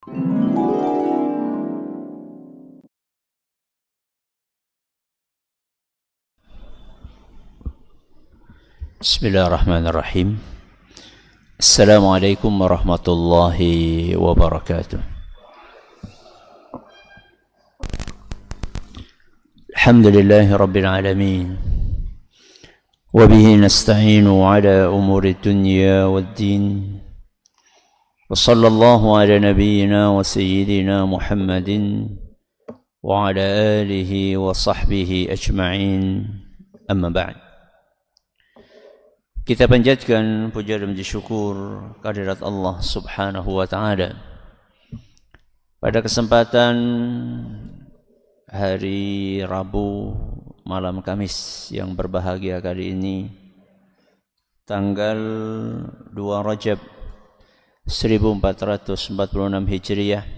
Bismillahirrahmanirrahim. Assalamualaikum warahmatullahi wabarakatuh. Alhamdulillahi rabbil alamin. Wabihi nasta'inu ala umuri dunya waddin. Wa sallallahu ala nabiyyina wa sayyidina Muhammadin wa ala alihi wa sahbihi ajma'in. Amma ba'd. Kita panjatkan puja dan puji syukur kehadirat Allah Subhanahu wa taala. Pada kesempatan hari Rabu malam Kamis yang berbahagia kali ini, tanggal 2 Rajab 1446 Hijriah,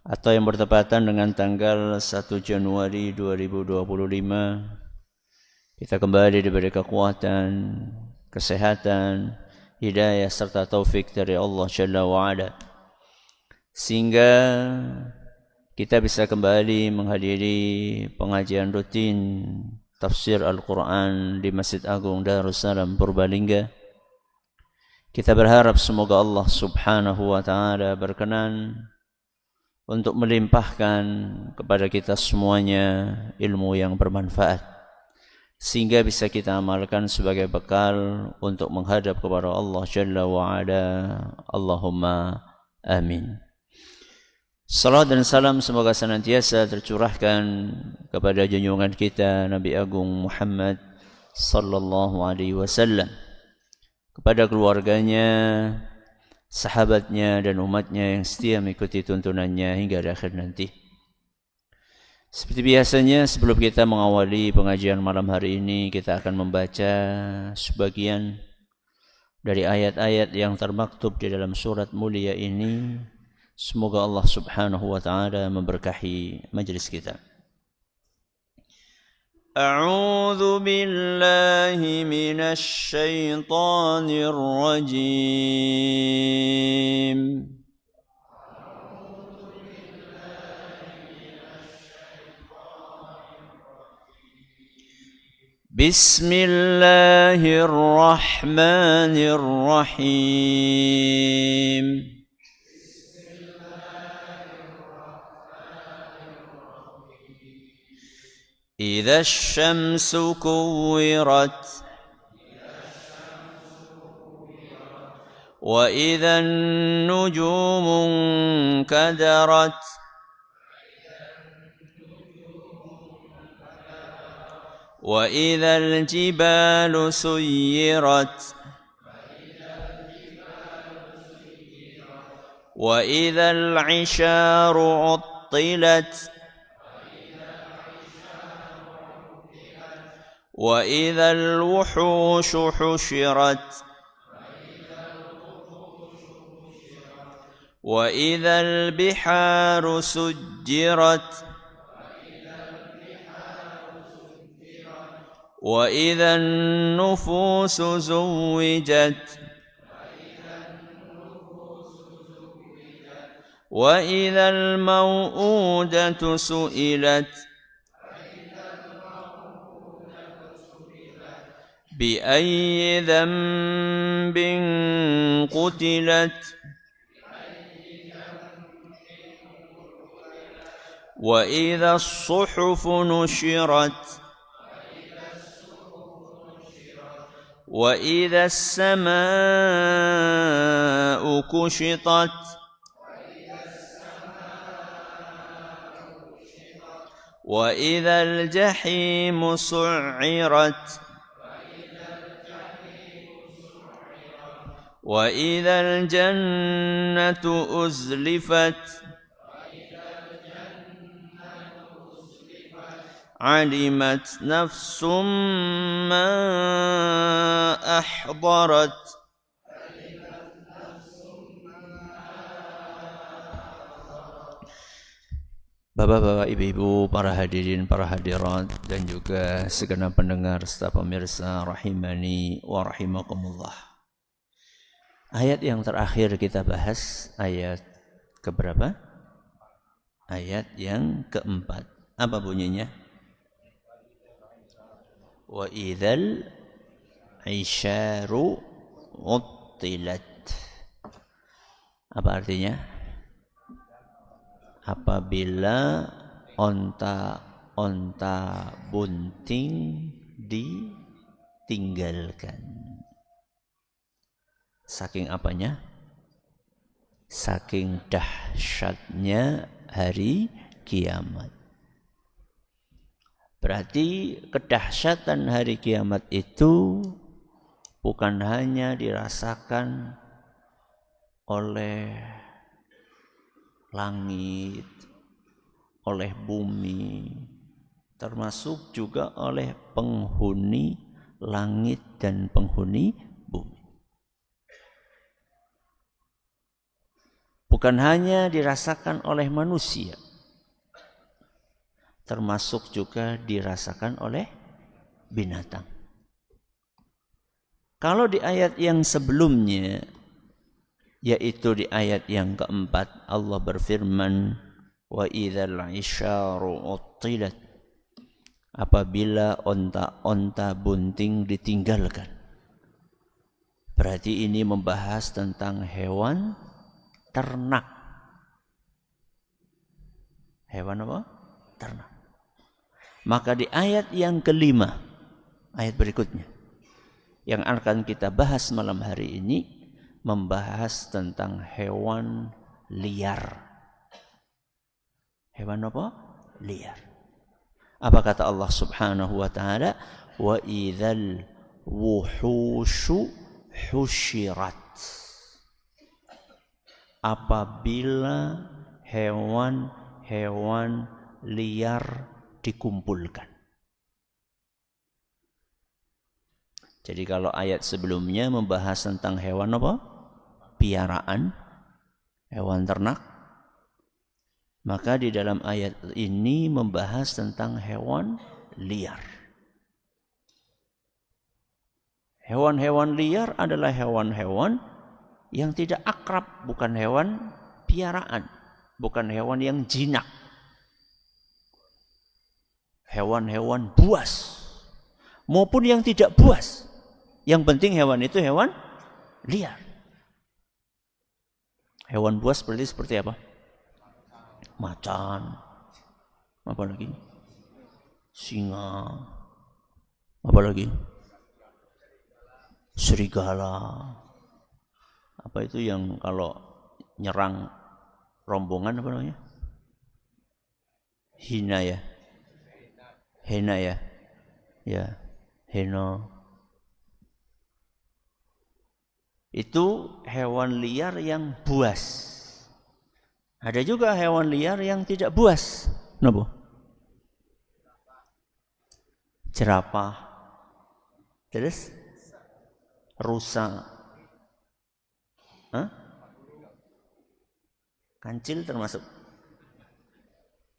atau yang bertepatan dengan tanggal 1 Januari 2025, kita kembali diberi kekuatan, kesehatan, hidayah serta taufik dari Allah Jalla wa'ala, sehingga kita bisa kembali menghadiri pengajian rutin tafsir Al-Quran di Masjid Agung Darussalam Purbalingga. Kita berharap semoga Allah Subhanahu wa ta'ala berkenan untuk melimpahkan kepada kita semuanya ilmu yang bermanfaat, sehingga bisa kita amalkan sebagai bekal untuk menghadap kepada Allah Jalla wa'ala. Allahumma amin. Salam dan salam semoga senantiasa tercurahkan kepada junjungan kita Nabi Agung Muhammad sallallahu alaihi wasallam, kepada keluarganya, sahabatnya dan umatnya yang setia mengikuti tuntunannya hingga akhir nanti. Seperti biasanya, sebelum kita mengawali pengajian malam hari ini, kita akan membaca sebagian dari ayat-ayat yang termaktub di dalam surat mulia ini. Semoga Allah Subhanahu wa ta'ala memberkahi majlis kita. A'udzu billahi minasy syaithanir rajim. Bismillahirrahmanirrahim. Idza asy-syamsu kuwirat wa idza an-nujumu kadarat وَإِذَا الْجِبَالُ سُيِّرَتْ وَإِذَا الْعِشَارُ عُطِّلَتْ وَإِذَا الْوُحُوشُ حُشِرَتْ وَإِذَا الْبِحَارُ سُجِّرَتْ وَإِذَا النُّفُوسُ زُوِّجَتْ وَإِذَا الْمَوْءُودَةُ سُئِلَتْ بِأَيِّ ذَنبٍ قُتِلَتْ وَإِذَا الصُّحُفُ نُشِرَتْ وَإِذَا السَّمَاءُ كُشِطَتْ وَإِذَا الْجَحِيمُ سُعِّرَتْ وَإِذَا الْجَنَّةُ أُزْلِفَتْ عَلِمَتْ نَفْسٌ مَّا أَحْضَرَتْ. Bapak-bapak, ibu-ibu, para hadirin, para hadirat, dan juga segenap pendengar serta pemirsa rahimani wa rahimakumullah. Ayat yang terakhir kita bahas, ayat Keberapa? Ayat yang keempat. Apa bunyinya? Wa idzal isyaru uttilat. Apa artinya? Apabila onta bunting ditinggalkan. Saking apanya? Saking dahsyatnya hari kiamat. Berarti kedahsyatan hari kiamat itu bukan hanya dirasakan oleh langit, oleh bumi, termasuk juga oleh penghuni langit dan penghuni bumi. Bukan hanya dirasakan oleh manusia, termasuk juga dirasakan oleh binatang. Kalau di ayat yang sebelumnya, yaitu di ayat yang keempat, Allah berfirman, wa idzal isyaru uttilat, apabila onta-onta bunting ditinggalkan. Berarti ini membahas tentang hewan ternak. Hewan apa? Ternak. Maka di ayat yang kelima, ayat berikutnya, yang akan kita bahas malam hari ini, membahas tentang hewan liar. Hewan apa? Liar. Apa kata Allah Subhanahu wa taala? Wa idzal wuhushu husyirat. Apabila hewan-hewan liar dikumpulkan. Jadi kalau ayat sebelumnya membahas tentang hewan apa? Piaraan, hewan ternak. Maka di dalam ayat ini membahas tentang hewan liar. Hewan-hewan liar adalah hewan-hewan yang tidak akrab, bukan hewan piaraan, bukan hewan yang jinak. Hewan-hewan buas maupun yang tidak buas. Yang penting hewan itu hewan liar. Hewan buas seperti apa? Macan. Apa lagi? Singa. Apa lagi? Serigala. Apa itu yang kalau nyerang rombongan apa namanya? Hina ya. Hena ya. Ya, hena. Itu hewan liar yang buas. Ada juga hewan liar yang tidak buas. Kenapa? Jerapah. Terus? Rusa. Hah? Kancil termasuk?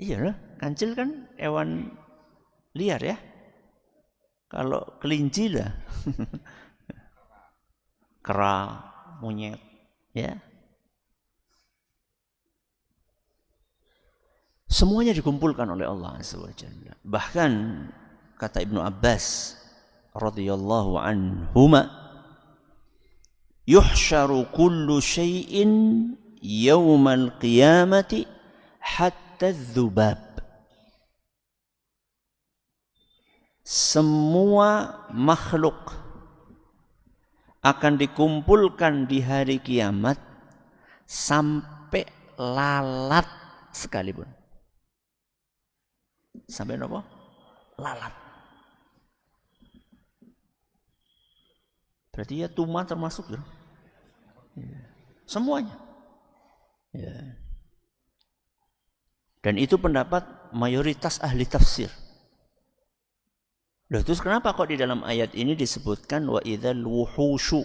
Iya lah, kancil kan hewan liar ya. Kalau kelinci lah. Kera, monyet, ya. Semuanya dikumpulkan oleh Allah SWT. Bahkan kata Ibnu Abbas radhiyallahu anhuma, yuhsyaru kullu syai'in yawmal qiyamati hatta dzubab. Semua makhluk akan dikumpulkan di hari kiamat sampai lalat sekalipun. Sampai apa? Lalat. Berarti ya tuma termasuk ya. Semuanya. Ya. Dan itu pendapat mayoritas ahli tafsir. Loh, terus kenapa kok di dalam ayat ini disebutkan wa idzal wuhushu?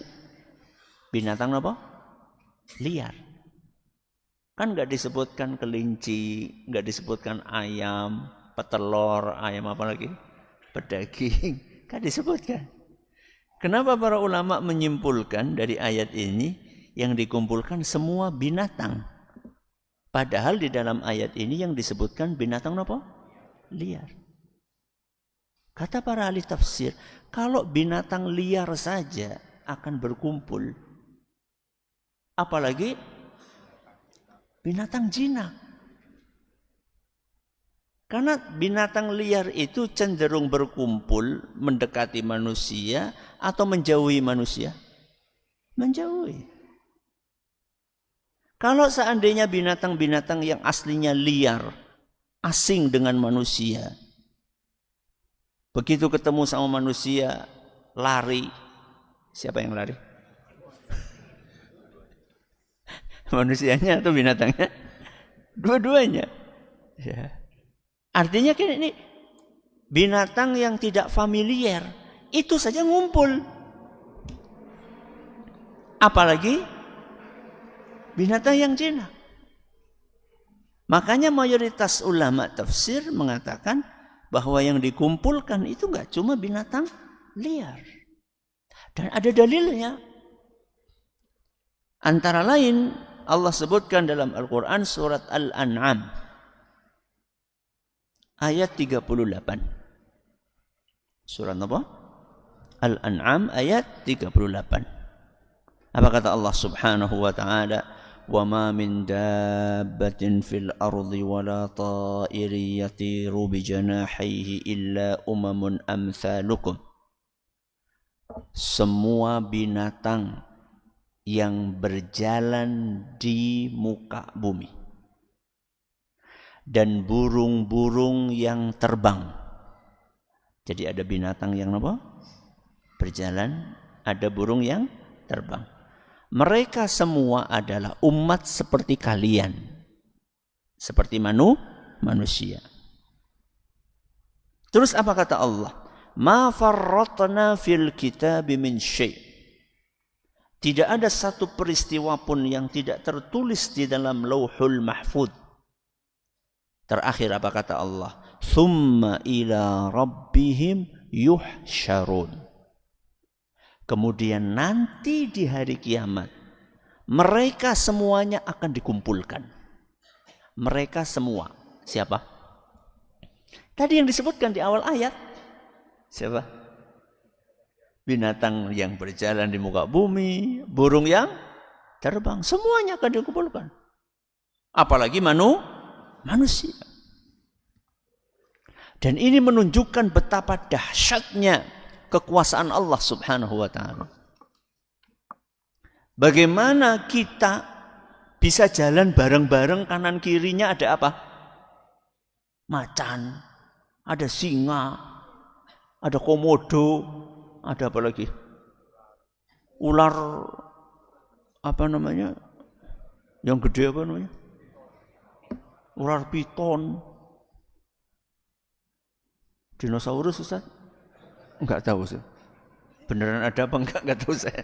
Binatang apa? Liar. Kan enggak disebutkan kelinci, enggak disebutkan ayam, petelur, ayam apa lagi? Pedaging. Kan disebutkan. Kenapa para ulama menyimpulkan dari ayat ini yang dikumpulkan semua binatang? Padahal di dalam ayat ini yang disebutkan binatang apa? Liar. Kata para ahli tafsir, kalau binatang liar saja akan berkumpul, apalagi binatang jinak. Karena binatang liar itu cenderung berkumpul, mendekati manusia atau menjauhi manusia. Menjauhi. Kalau seandainya binatang-binatang yang aslinya liar, asing dengan manusia, begitu ketemu sama manusia, lari. Siapa yang lari? Manusianya atau binatangnya? Dua-duanya. Ya. Artinya kan ini binatang yang tidak familiar, itu saja ngumpul. Apalagi binatang yang jinak. Makanya mayoritas ulama tafsir mengatakan bahwa yang dikumpulkan itu enggak cuma binatang liar. Dan ada dalilnya. Antara lain Allah sebutkan dalam Al-Quran surat Al-An'am ayat 38. Surat apa? Al-An'am ayat 38. Apa kata Allah Subhanahu wa taala? "Wa ma min dabbatin fil ardi wala ta'irin yatiru bi janahihi illa umamun amsalukum." Semua binatang yang berjalan di muka bumi dan burung-burung yang terbang. Jadi ada binatang yang apa? Berjalan, ada burung yang terbang. Mereka semua adalah umat seperti kalian. Seperti manusia. Terus apa kata Allah? Ma farratna fil kitabi min syai'. Tidak ada satu peristiwa pun yang tidak tertulis di dalam Lauhul Mahfuz. Terakhir apa kata Allah? Tsumma ila rabbihim yuhsyarun. Kemudian nanti di hari kiamat mereka semuanya akan dikumpulkan. Mereka semua. Siapa? Tadi yang disebutkan di awal ayat. Siapa? Binatang yang berjalan di muka bumi, burung yang terbang, semuanya akan dikumpulkan. Apalagi manusia. Dan ini menunjukkan betapa dahsyatnya kekuasaan Allah Subhanahu wa taala. Bagaimana kita bisa jalan bareng-bareng, kanan kirinya ada apa? Macan, ada singa, ada komodo, ada apa lagi? Ular apa namanya? Yang gede apa namanya? Ular piton. Dinosaurus Ustaz? Enggak tahu Ustaz. Beneran ada apa enggak tahu saya.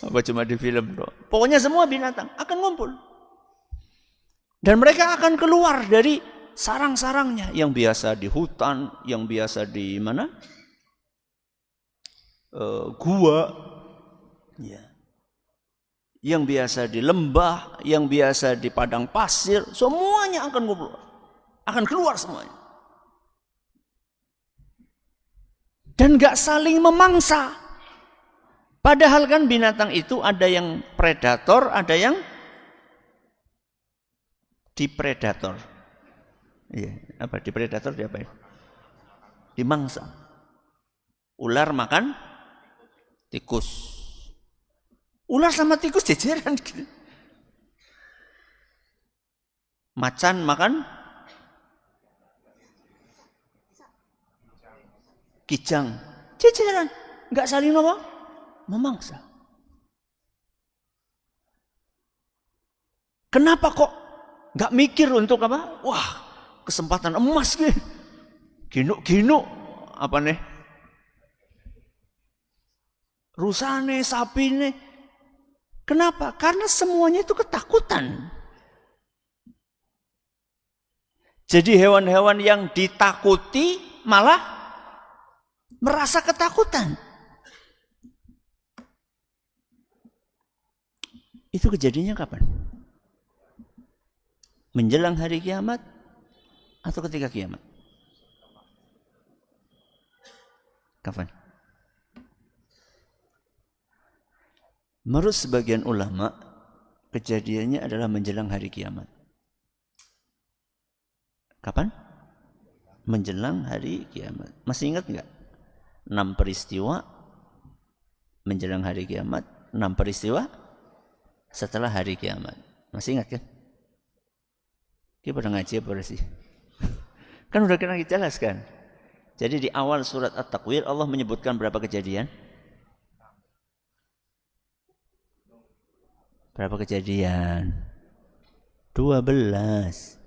Apa cuma di film doang. Pokoknya semua binatang akan ngumpul. Dan mereka akan keluar dari sarang-sarangnya yang biasa di hutan, yang biasa di mana? Gua. Ya. Yang biasa di lembah, yang biasa di padang pasir, semuanya akan ngumpul. Akan keluar semuanya. Dan gak saling memangsa. Padahal kan binatang itu ada yang predator, ada yang dipredator. Iya, apa dipredator diapain? Dimangsa. Ular makan tikus. Ular sama tikus jejeran gitu. Macan makan kijang, jejeran, nggak saling apa? Memangsa. Kenapa kok nggak mikir untuk apa? Wah, kesempatan emas nih. Ginuk apa nih? Rusane, sapine. Kenapa? Karena semuanya itu ketakutan. Jadi hewan-hewan yang ditakuti malah merasa ketakutan. Itu kejadiannya kapan? Menjelang hari kiamat atau ketika kiamat? Kapan? Menurut sebagian ulama, kejadiannya adalah menjelang hari kiamat. Kapan? Menjelang hari kiamat. Masih ingat enggak? 6 peristiwa menjelang hari kiamat, 6 peristiwa setelah hari kiamat. Masih ingat kan? Kita pada ngaji apa sih? Kan udah kena dijelaskan. Jadi di awal surat At-Takwir Allah menyebutkan berapa kejadian? Berapa kejadian? 12.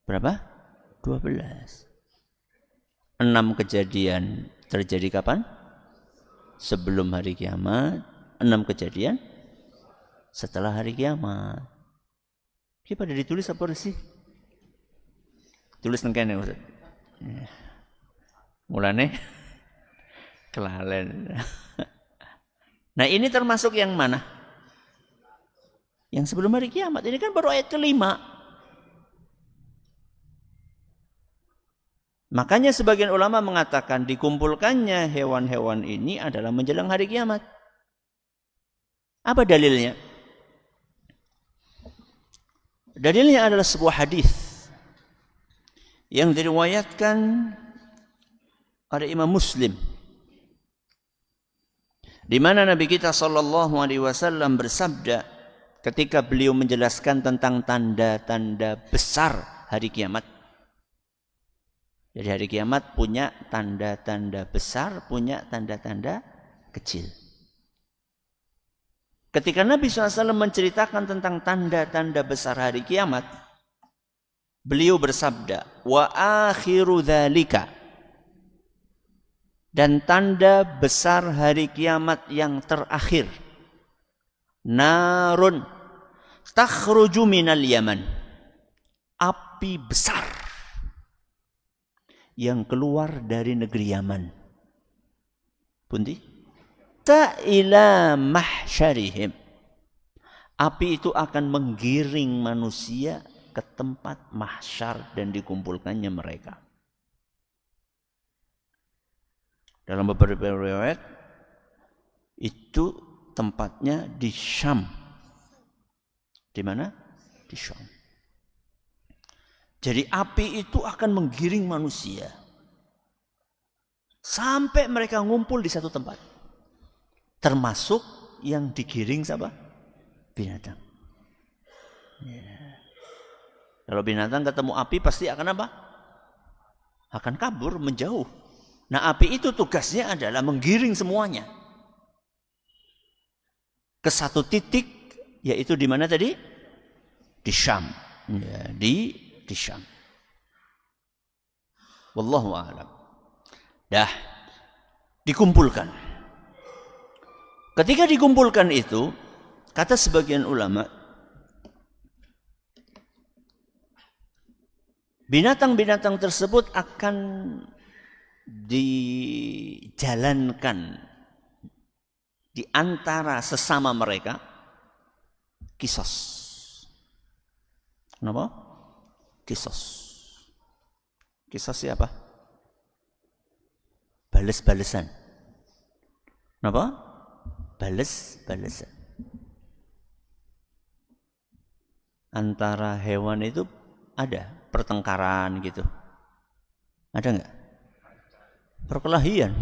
Berapa? 12. 6 kejadian terjadi kapan? Sebelum hari kiamat. 6 kejadian setelah hari kiamat. Ini pada ditulis apa sih? Tulis nengkene Ustaz. Mulane kelalen. Nah, ini termasuk yang mana? Yang sebelum hari kiamat. Ini kan baru ayat kelima. Makanya sebagian ulama mengatakan dikumpulkannya hewan-hewan ini adalah menjelang hari kiamat. Apa dalilnya? Dalilnya adalah sebuah hadis yang diriwayatkan oleh Imam Muslim, di mana Nabi kita sallallahu alaihi wasallam bersabda ketika beliau menjelaskan tentang tanda-tanda besar hari kiamat. Jadi hari kiamat punya tanda-tanda besar, punya tanda-tanda kecil. Ketika Nabi SAW menceritakan tentang tanda-tanda besar hari kiamat, beliau bersabda, wa akhiru dzalika, dan tanda besar hari kiamat yang terakhir, narun takhruju minal Yaman, api besar yang keluar dari negeri Yaman. Pundi? Ila mahsyarihim. Api itu akan menggiring manusia ke tempat mahsyar dan dikumpulkannya mereka. Dalam beberapa riwayat itu tempatnya di Syam. Di mana? Di Syam. Jadi api itu akan menggiring manusia sampai mereka ngumpul di satu tempat. Termasuk yang digiring siapa? Binatang. Ya. Kalau binatang ketemu api pasti akan apa? Akan kabur, menjauh. Nah, api itu tugasnya adalah menggiring semuanya ke satu titik, yaitu di mana tadi? Di Syam. Ya, di Syam. Wallahu a'lam. Dah dikumpulkan. Ketika dikumpulkan itu, kata sebagian ulama, binatang-binatang tersebut akan dijalankan di antara sesama mereka kisos. Kenapa? Kisos. Kisos siapa? Bales-balesan. Kenapa? Bales-balesan. Antara hewan itu ada pertengkaran gitu. Ada enggak? Perkelahian.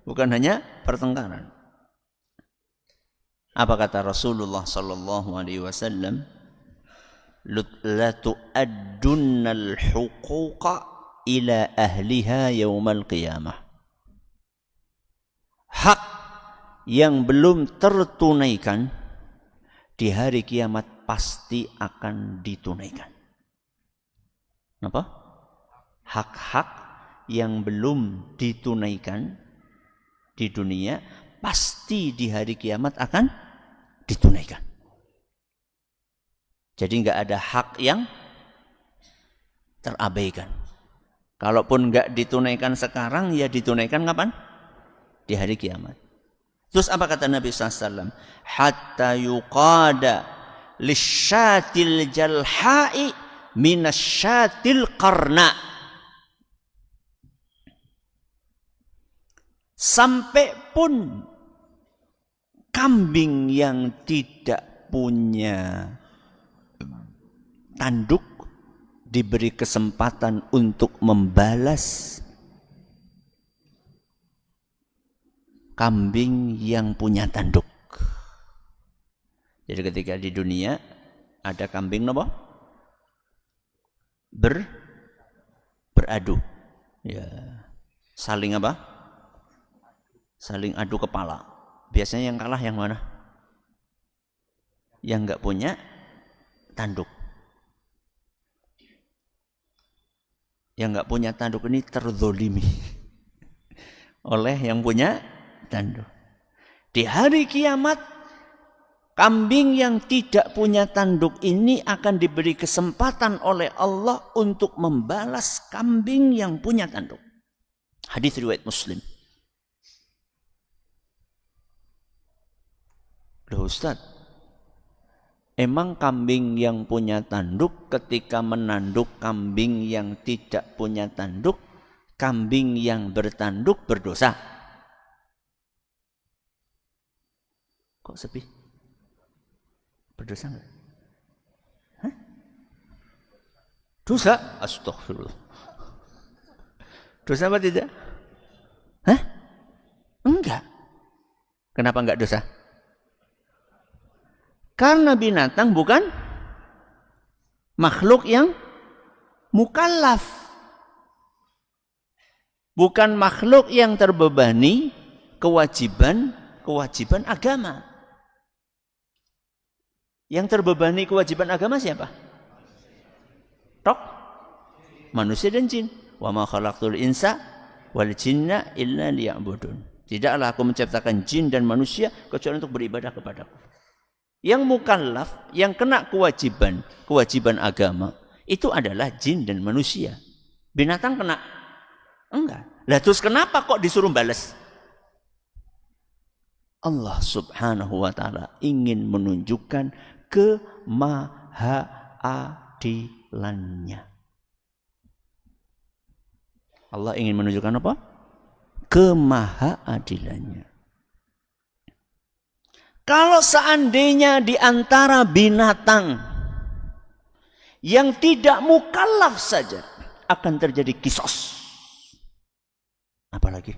Bukan hanya pertengkaran. Apa kata Rasulullah sallallahu alaihi wasallam? La tu'addunnal huquqa ila ahliha yaumal qiyamah. Hak yang belum tertunaikan di hari kiamat pasti akan ditunaikan. Apa? Hak-hak yang belum ditunaikan di dunia pasti di hari kiamat akan ditunaikan. Jadi enggak ada hak yang terabaikan. Kalaupun enggak ditunaikan sekarang, ya ditunaikan kapan? Di hari kiamat. Terus apa kata Nabi SAW? Hatta yuqada lisyatil jalha'i minasyatil qarna. Sampai pun kambing yang tidak punya tanduk diberi kesempatan untuk membalas kambing yang punya tanduk. Jadi ketika di dunia ada kambing apa? Beradu. Ya, saling apa? Saling adu kepala. Biasanya yang kalah yang mana? Yang enggak punya tanduk. Yang enggak punya tanduk ini terzolimi oleh yang punya tanduk. Di hari kiamat, kambing yang tidak punya tanduk ini akan diberi kesempatan oleh Allah untuk membalas kambing yang punya tanduk. Hadis riwayat Muslim. Loh Ustaz, emang kambing yang punya tanduk ketika menanduk kambing yang tidak punya tanduk, kambing yang bertanduk berdosa? Kok sepi? Berdosa enggak? Hah? Dosa? Astagfirullah. Dosa apa tidak? Hah? Enggak. Kenapa enggak dosa? Karena binatang bukan makhluk yang mukallaf. Bukan makhluk yang terbebani kewajiban agama. Yang terbebani kewajiban agama siapa? Tok? Manusia dan jin. Wa ma khalaqtul insa wal jinna illa liya'budun. Tidaklah aku menciptakan jin dan manusia kecuali untuk beribadah kepadaku. Yang mukallaf, yang kena kewajiban agama, itu adalah jin dan manusia. Binatang kena? Enggak. Lah terus kenapa kok disuruh balas? Allah subhanahu wa ta'ala ingin menunjukkan kemahaadilannya. Allah ingin menunjukkan apa? Kemahaadilannya. Kalau seandainya di antara binatang yang tidak mukallaf saja akan terjadi kisos. Apalagi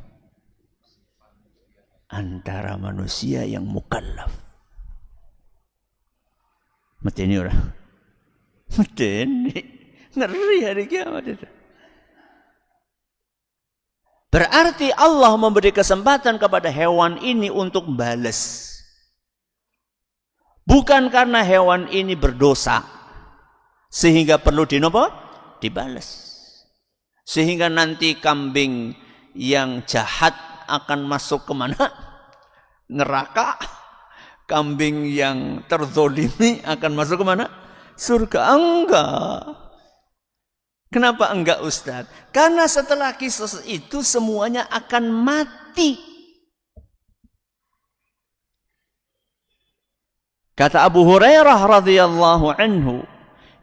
antara manusia yang mukallaf. Mateni orang. Mateni. Ngeri hari kiamat itu. Berarti Allah memberi kesempatan kepada hewan ini untuk balas. Bukan karena hewan ini berdosa sehingga perlu dibalas. Sehingga nanti kambing yang jahat akan masuk ke mana? Neraka. Kambing yang terzolimi akan masuk ke mana? Surga. Enggak. Kenapa enggak Ustaz? Karena setelah kisah itu semuanya akan mati. Kata Abu Hurairah radhiyallahu anhu,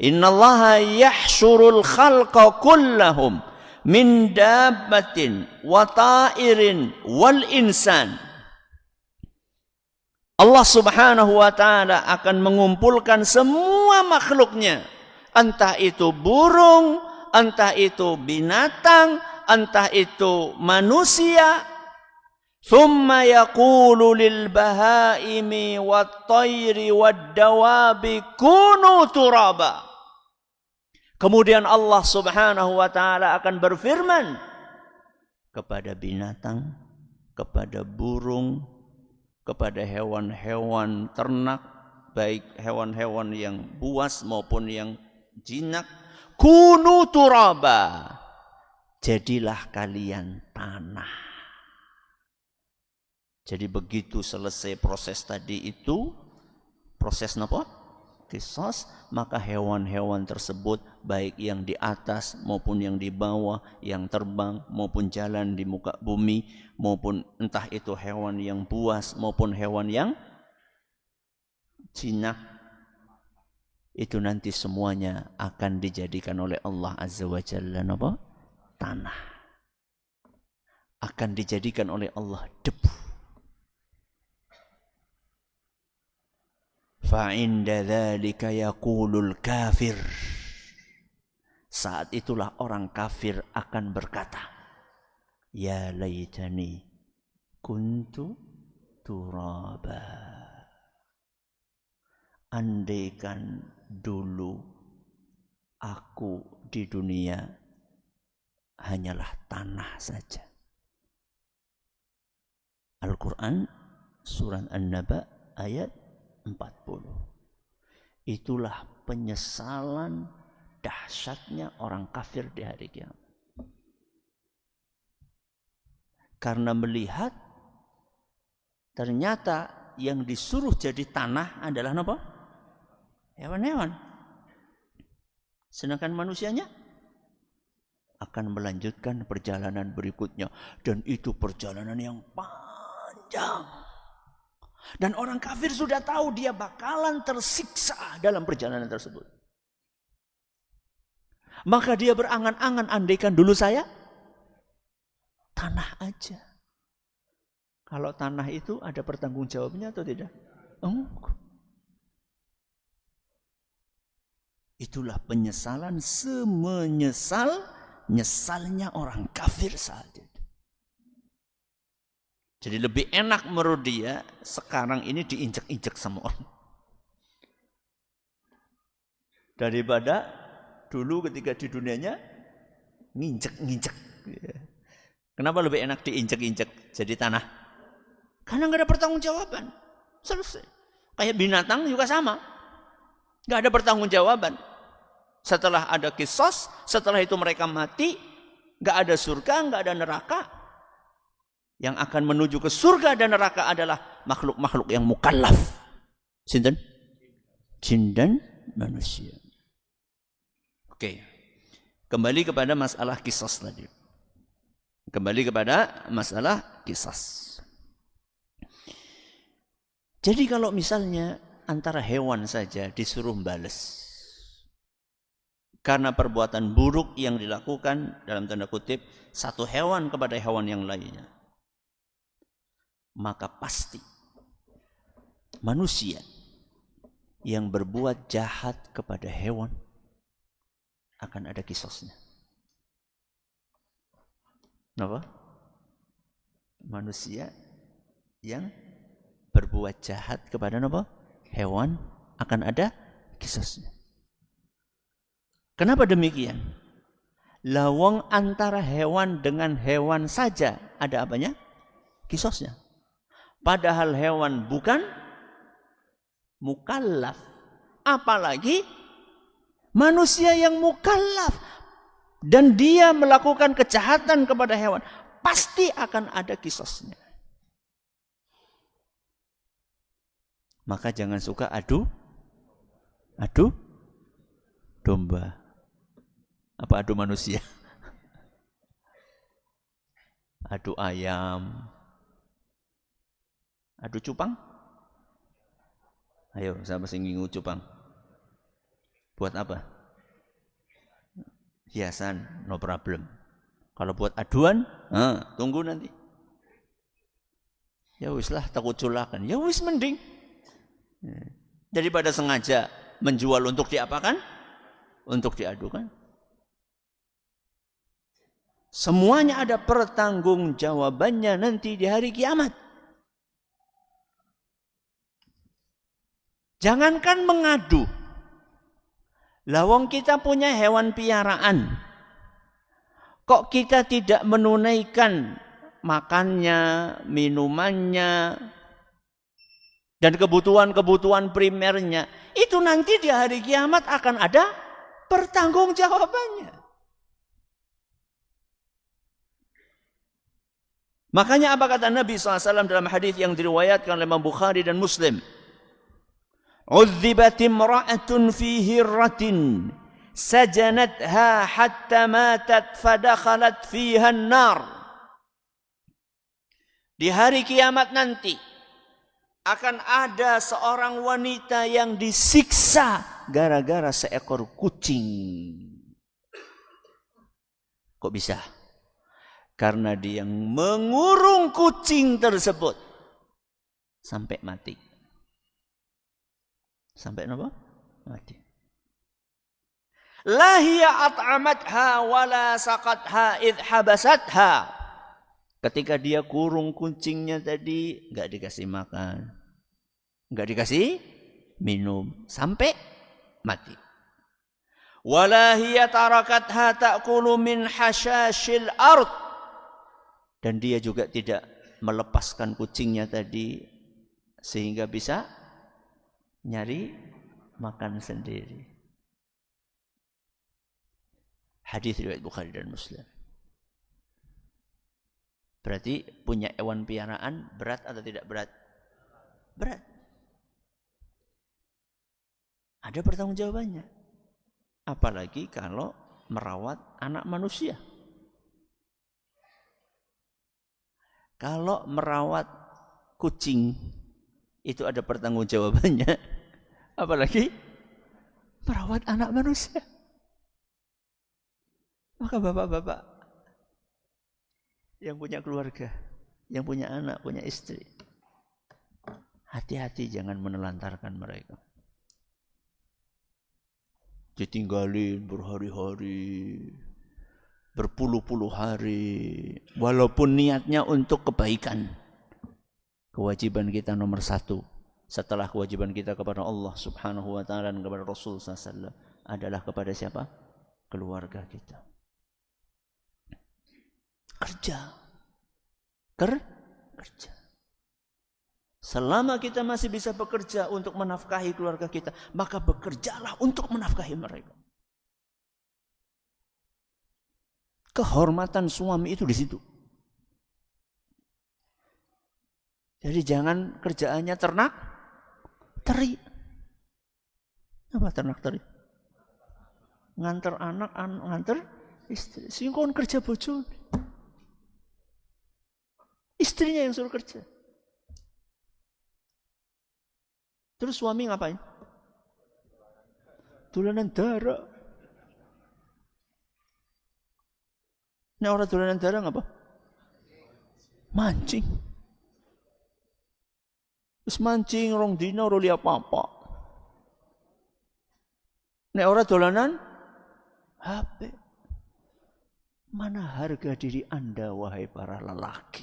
"Innallaha yahsyurul khalqa kullahum min dabbatin wa ta'irin wal insan." Allah subhanahu wa ta'ala akan mengumpulkan semua makhluknya. Entah itu burung, entah itu binatang, entah itu manusia. Thumma yaqulu lil bahaimi wat tayri wad dawabi kunu turaba. Kemudian Allah subhanahu wa ta'ala akan berfirman kepada binatang, kepada burung, kepada hewan-hewan ternak, baik hewan-hewan yang buas maupun yang jinak, kunu turaba, jadilah kalian tanah. Jadi begitu selesai proses tadi itu, proses apa? Kisos, maka hewan-hewan tersebut baik yang di atas maupun yang di bawah, yang terbang maupun jalan di muka bumi, maupun entah itu hewan yang buas maupun hewan yang jinak, itu nanti semuanya akan dijadikan oleh Allah Azza wa Jalla apa? Tanah. Akan dijadikan oleh Allah debu. Fa'inda dzalika yaqulul kafir. Saat itulah orang kafir akan berkata, ya laitani kuntu turaba. Andaikan dulu aku di dunia hanyalah tanah saja. Al-Quran surat An-Naba ayat 40. Itulah penyesalan dahsyatnya orang kafir di hari kiamat. Karena melihat ternyata yang disuruh jadi tanah adalah apa? Hewan-hewan. Sedangkan manusianya akan melanjutkan perjalanan berikutnya. Dan itu perjalanan yang panjang. Dan orang kafir sudah tahu dia bakalan tersiksa dalam perjalanan tersebut. Maka dia berangan-angan, andaikan dulu saya tanah aja. Kalau tanah itu ada pertanggungjawabnya atau tidak? Itulah penyesalan semenyesal-nyesalnya orang kafir saat itu. Jadi lebih enak menurut dia sekarang ini diinjek-injek sama orang. Daripada dulu ketika di dunianya nginjek-nginjek. Kenapa lebih enak diinjek-injek jadi tanah? Karena nggak ada pertanggungjawaban. Selesai. Kayak binatang juga sama. Nggak ada pertanggungjawaban. Setelah ada kisos, setelah itu mereka mati, nggak ada surga, nggak ada neraka. Yang akan menuju ke surga dan neraka adalah makhluk-makhluk yang mukallaf. Sinten? Jin dan manusia. Oke. Kembali kepada masalah kisos tadi. Kembali kepada masalah kisos. Jadi kalau misalnya antara hewan saja disuruh bales karena perbuatan buruk yang dilakukan dalam tanda kutip satu hewan kepada hewan yang lainnya, maka pasti manusia yang berbuat jahat kepada hewan akan ada kisosnya. Kenapa? Manusia yang berbuat jahat kepada apa? Hewan akan ada kisosnya. Kenapa demikian? Lawang antara hewan dengan hewan saja ada apanya? Kisosnya. Padahal hewan bukan mukallaf. Apalagi manusia yang mukallaf. Dan dia melakukan kejahatan kepada hewan. Pasti akan ada kisosnya. Maka jangan suka adu domba. Apa adu manusia? Adu ayam. Adu cupang? Ayo, siapa sing ngingu cupang? Buat apa? Hiasan, no problem. Kalau buat aduan, tunggu nanti. Ya wis lah, takut culakan. Ya wis mending. Daripada sengaja menjual untuk diapakan? Untuk diadukan. Semuanya ada pertanggungjawabannya nanti di hari kiamat. Jangankan mengadu. Lawang kita punya hewan piaraan. Kok kita tidak menunaikan makannya, minumannya, dan kebutuhan-kebutuhan primernya. Itu nanti di hari kiamat akan ada pertanggungjawabannya. Makanya apa kata Nabi SAW dalam hadis yang diriwayatkan oleh Imam Bukhari dan Muslim? Udzibat imra'atun fi hirratin sajanatha hatta matat fadakhalat fiha an-nar. Di hari kiamat nanti akan ada seorang wanita yang disiksa gara-gara seekor kucing. Kok bisa? Karena dia yang mengurung kucing tersebut sampai mati. Sampai apa? Mati. La hiya at'amatha wala saqatha idh habasatha. Ketika dia kurung kucingnya tadi, enggak dikasih makan, enggak dikasih minum sampai mati. Wala hiya tarakatha ta'kulu min hashashil ard. Dan dia juga tidak melepaskan kucingnya tadi sehingga bisa nyari makan sendiri. Hadis riwayat Bukhari dan Muslim. Berarti punya hewan piaraan berat atau tidak berat? Berat. Ada pertanggungjawabannya. Apalagi kalau merawat anak manusia. Kalau merawat kucing itu ada pertanggungjawabannya. Apalagi merawat anak manusia. Maka bapak-bapak yang punya keluarga, yang punya anak, punya istri, hati-hati jangan menelantarkan mereka. Ditinggalin berhari-hari, berpuluh-puluh hari, walaupun niatnya untuk kebaikan. Kewajiban kita nomor satu setelah kewajiban kita kepada Allah Subhanahu wa ta'ala dan kepada Rasul SAW adalah kepada siapa? Keluarga kita. Kerja. Kerja. Selama kita masih bisa bekerja untuk menafkahi keluarga kita, maka bekerjalah untuk menafkahi mereka. Kehormatan suami itu di situ. Jadi jangan kerjaannya ternak teri. Apa ternak teri? Nganter anak, nganter istri. Singkon kerja bojo. Istrinya yang suruh kerja. Terus suami ngapain? Dolanan darah. Nah orang dolanan darah ngapa? Mancing. Terus mancing rong dina ora li apa-apa. Nek ora dolanan HP. Mana harga diri Anda wahai para lelaki?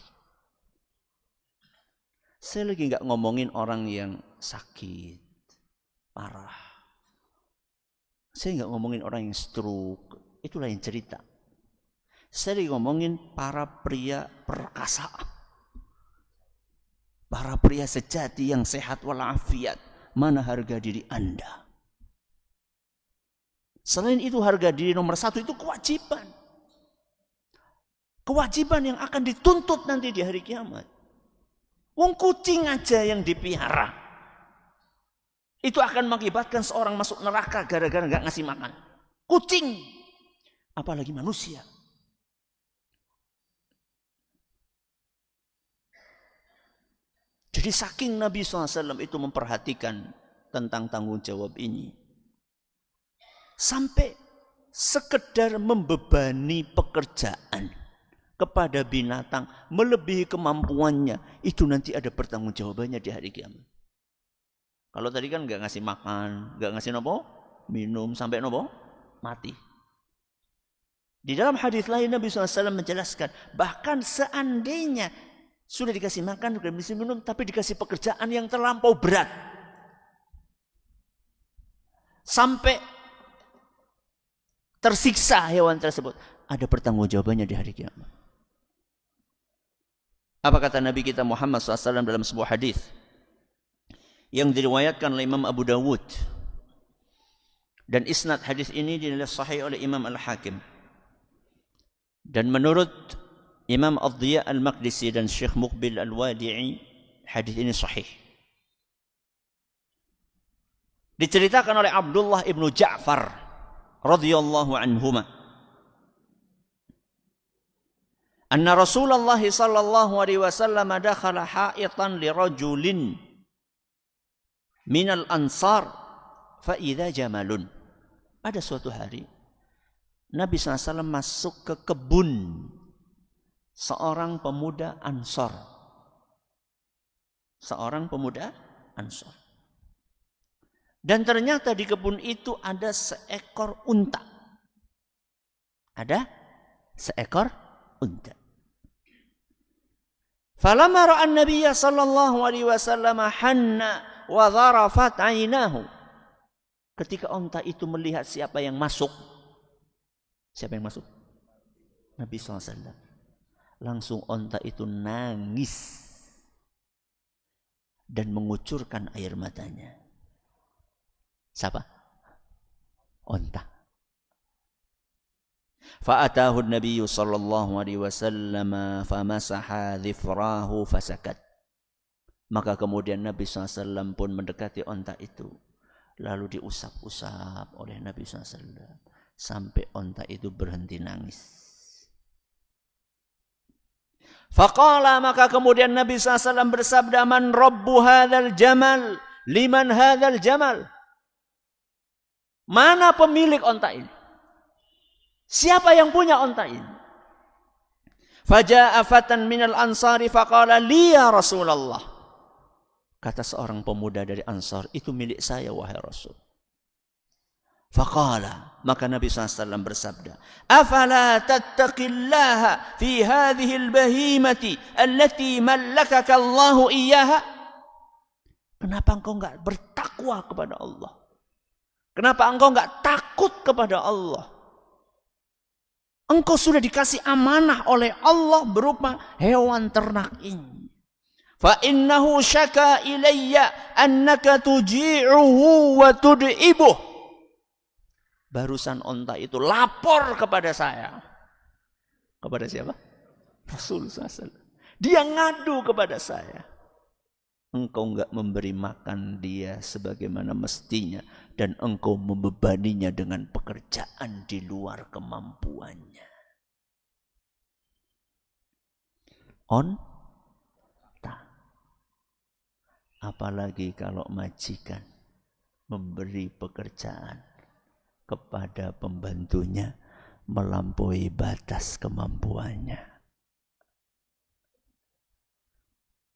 Saya lagi nggak ngomongin orang yang sakit, parah. Saya nggak ngomongin orang yang stroke, itu lain cerita. Saya lagi ngomongin para pria perkasa. Para pria sejati yang sehat walafiat. Mana harga diri Anda? Selain itu harga diri nomor satu itu kewajiban. Kewajiban yang akan dituntut nanti di hari kiamat. Wong kucing aja yang dipihara. Itu akan mengakibatkan seorang masuk neraka gara-gara nggak ngasih makan. Kucing. Apalagi manusia. Jadi saking Nabi SAW itu memperhatikan tentang tanggung jawab ini. Sampai sekedar membebani pekerjaan kepada binatang melebihi kemampuannya, itu nanti ada pertanggungjawabannya di hari kiamat. Kalau tadi kan nggak ngasih makan, nggak ngasih nopo minum sampai nopo mati. Di dalam hadis lain Nabi SAW menjelaskan, bahkan seandainya sudah dikasih makan, sudah dikasih minum, tapi dikasih pekerjaan yang terlampau berat, sampai tersiksa hewan tersebut, ada pertanggungjawabannya di hari kiamat. Apa kata Nabi kita Muhammad SAW dalam sebuah hadis yang diriwayatkan oleh Imam Abu Dawud, dan isnad hadis ini dinilai sahih oleh Imam Al-Hakim, dan menurut Imam Ad-Diya Al-Maqdisi dan Syekh Muqbil Al-Wadi'i, hadis ini sahih. Diceritakan oleh Abdullah ibnu Ja'far radhiyallahu anhuma, anna Rasulullah sallallahu alaihi wasallam dakhala ha'itan li rajulin minal ansar fa idza jamalun. Pada suatu hari Nabi SAW masuk ke kebun seorang pemuda Ansor. Seorang pemuda Ansor. Dan ternyata di kebun itu ada seekor unta. Ada seekor unta. Falamma ra'a an-nabiy sallallahu alaihi wasallam hanna wa dharafat 'ainahu. Ketika unta itu melihat siapa yang masuk. Siapa yang masuk? Nabi SAW. Langsung unta itu nangis. Dan mengucurkan air matanya. Siapa? Unta. Fa'atahu an-nabiy sallallahu alaihi wasallam famasaha dhifrahu fasakat. Maka kemudian Nabi SAW pun mendekati unta itu. Lalu diusap-usap oleh Nabi SAW. Sampai unta itu berhenti nangis. Faqala, maka kemudian Nabi SAW bersabda, man rabbu hadzal jamal, liman hadzal jamal. Mana pemilik unta ini? Siapa yang punya unta ini? Faja'a fatan minal ansari faqala li ya Rasulullah. Kata seorang pemuda dari Ansar, itu milik saya wahai Rasul. Faqala, maka Nabi SAW bersabda, afala tattaqillaha fi hadhihi al-bahimati allati mallakaka Allahu iyyaha. Kenapa engkau enggak bertakwa kepada Allah? Kenapa engkau enggak takut kepada Allah? Engkau sudah dikasih amanah oleh Allah berupa hewan ternak ini. Fa innahu syaka ilayya annaka tuji'uhu wa tud'ibuh. Barusan unta itu lapor kepada saya. Kepada siapa? Rasulullah SAW. Dia ngadu kepada saya. Engkau enggak memberi makan dia sebagaimana mestinya. Dan engkau membebaninya dengan pekerjaan di luar kemampuannya. Apalagi kalau majikan memberi pekerjaan kepada pembantunya melampaui batas kemampuannya.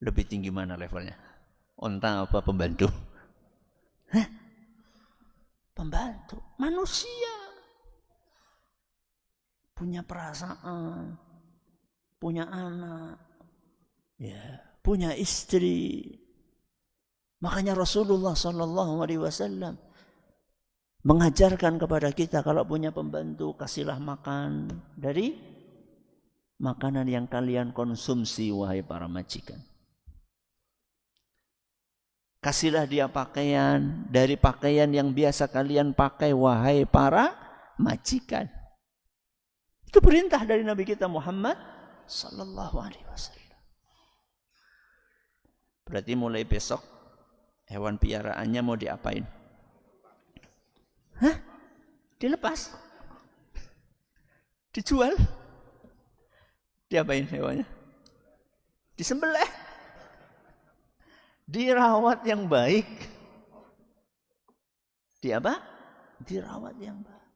Lebih tinggi mana levelnya? Unta apa pembantu? Hah? Pembantu. Manusia. Punya perasaan. Punya anak. Ya, punya istri. Makanya Rasulullah SAW mengajarkan kepada kita kalau punya pembantu kasihlah makan dari makanan yang kalian konsumsi wahai para majikan. Kasihlah dia pakaian dari pakaian yang biasa kalian pakai wahai para majikan. Itu perintah dari Nabi kita Muhammad SAW. Berarti mulai besok hewan piaraannya mau diapain? Hah? Dilepas? Dijual? Diapain hewannya? Disembelih? Dirawat yang baik? Di apa? Dirawat yang baik.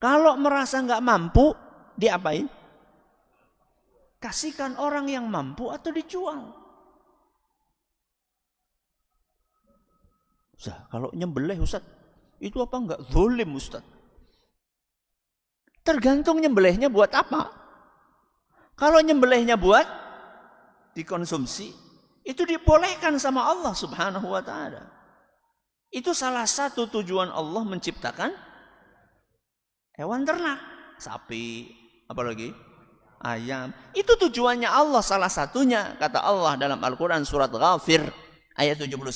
Kalau merasa nggak mampu, diapain? Kasihkan orang yang mampu atau dijual. Ustaz, kalau nyembelih Ustaz, itu apa enggak zalim Ustaz? Tergantung nyembelihnya buat apa. Kalau nyembelihnya buat dikonsumsi, itu dibolehkan sama Allah Subhanahu wa ta'ala. Itu salah satu tujuan Allah menciptakan hewan ternak. Sapi, apalagi? Ayam. Itu tujuannya Allah salah satunya. Kata Allah dalam Al-Quran surat Ghafir ayat 79.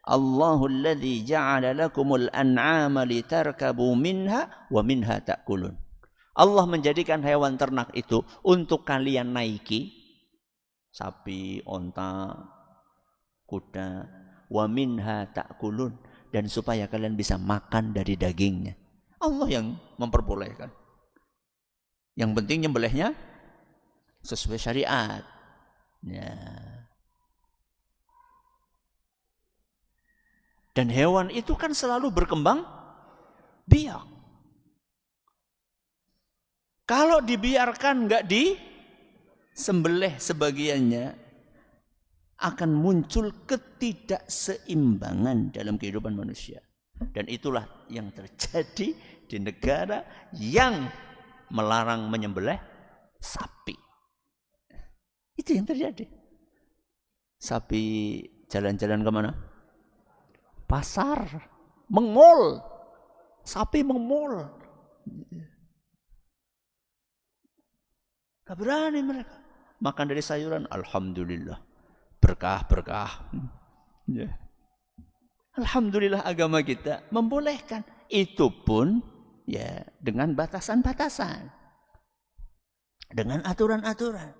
Allahul ladzi ja'ala lakumul an'ama litarkabu minha wa minha ta'kulun. Allah menjadikan hewan ternak itu untuk kalian naiki. Sapi, onta, kuda, wa minha ta'kulun, dan supaya kalian bisa makan dari dagingnya. Allah yang memperbolehkan. Yang penting nyembelihnya sesuai syariat. Ya. Dan hewan itu kan selalu berkembang biak. Kalau dibiarkan nggak disembelih sebagiannya, akan muncul ketidakseimbangan dalam kehidupan manusia. Dan itulah yang terjadi di negara yang melarang menyembelih sapi. Itu yang terjadi. Sapi jalan-jalan kemana? Pasar, mengmol. Sapi mengmol. Gak berani mereka. Makan dari sayuran, alhamdulillah. Berkah-berkah. Ya. Alhamdulillah agama kita membolehkan. Itu pun ya dengan batasan-batasan. Dengan aturan-aturan.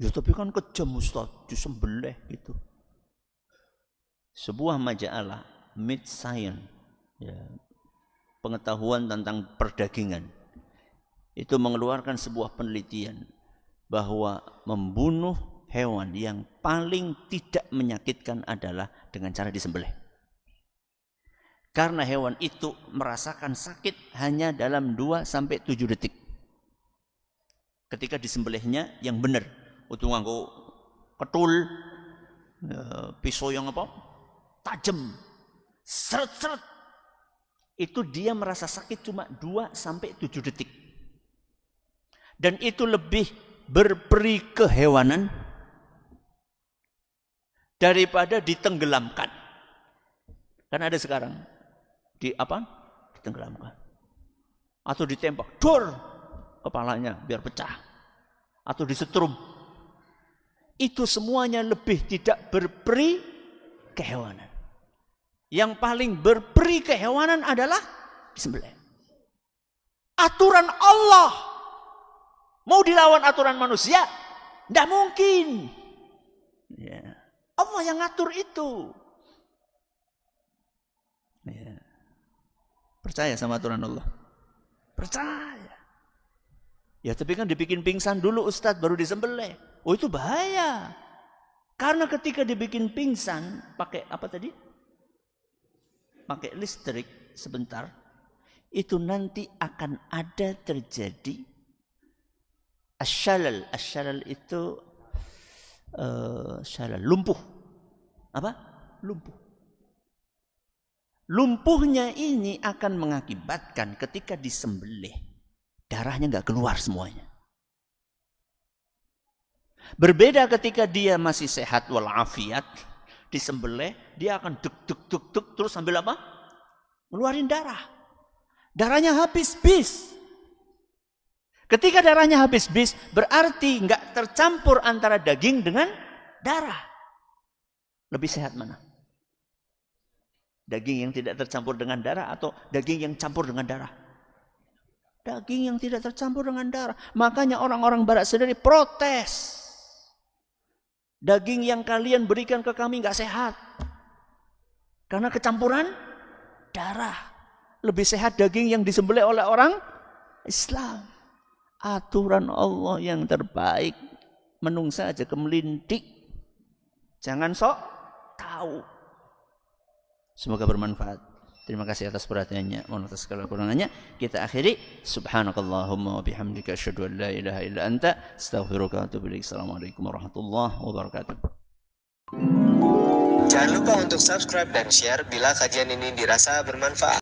Ya tapi kan kejam Ustaz, disembelih gitu. Sebuah majalah Mid Science, ya, pengetahuan tentang perdagingan, itu mengeluarkan sebuah penelitian bahwa membunuh hewan yang paling tidak menyakitkan adalah dengan cara disembelih. Karena hewan itu merasakan sakit hanya dalam 2-7 detik. Ketika disembelihnya yang benar, untuk nganggo ketul, pisau yang apa? Tajam, seret-seret. Itu dia merasa sakit cuma 2-7 detik. Dan itu lebih berperi kehewanan daripada ditenggelamkan. Kan ada sekarang ditenggelamkan atau ditembak dor kepalanya biar pecah atau disetrum. Itu semuanya lebih tidak berperi kehewanan. Yang paling berperi kehewanan adalah disembelih. Aturan Allah mau dilawan aturan manusia? Tidak mungkin. Ya. Allah yang ngatur itu. Ya. Percaya sama aturan Allah? Percaya. Ya tapi kan dibikin pingsan dulu Ustadz baru disembelih. Oh itu bahaya. Karena ketika dibikin pingsan pakai apa tadi? Pakai listrik sebentar. Itu nanti akan ada terjadi asyalal. Asyalal itu lumpuh. Apa? Lumpuh. Lumpuhnya ini akan mengakibatkan ketika disembelih darahnya nggak keluar semuanya. Berbeda ketika dia masih sehat walafiat, disembelih dia akan duk terus sambil apa? Ngeluarin darah. Darahnya habis bis. Ketika darahnya habis bis berarti nggak tercampur antara daging dengan darah. Lebih sehat mana? Daging yang tidak tercampur dengan darah atau daging yang campur dengan darah? Daging yang tidak tercampur dengan darah. Makanya orang-orang barat sendiri protes. Daging yang kalian berikan ke kami nggak sehat. Karena kecampuran darah. Lebih sehat daging yang disembelih oleh orang Islam. Aturan Allah yang terbaik. Menungsa aja kemelintik. Jangan sok tahu. Semoga bermanfaat. Terima kasih atas perhatiannya. Mohon atas segala kekurangannya. Kita akhiri. Subhanakallahumma wa bihamdika asyhadu an la ilaha illa anta astaghfiruka wa atubu ilaik. Assalamualaikum warahmatullahi wabarakatuh. Jangan lupa untuk subscribe dan share bila kajian ini dirasa bermanfaat.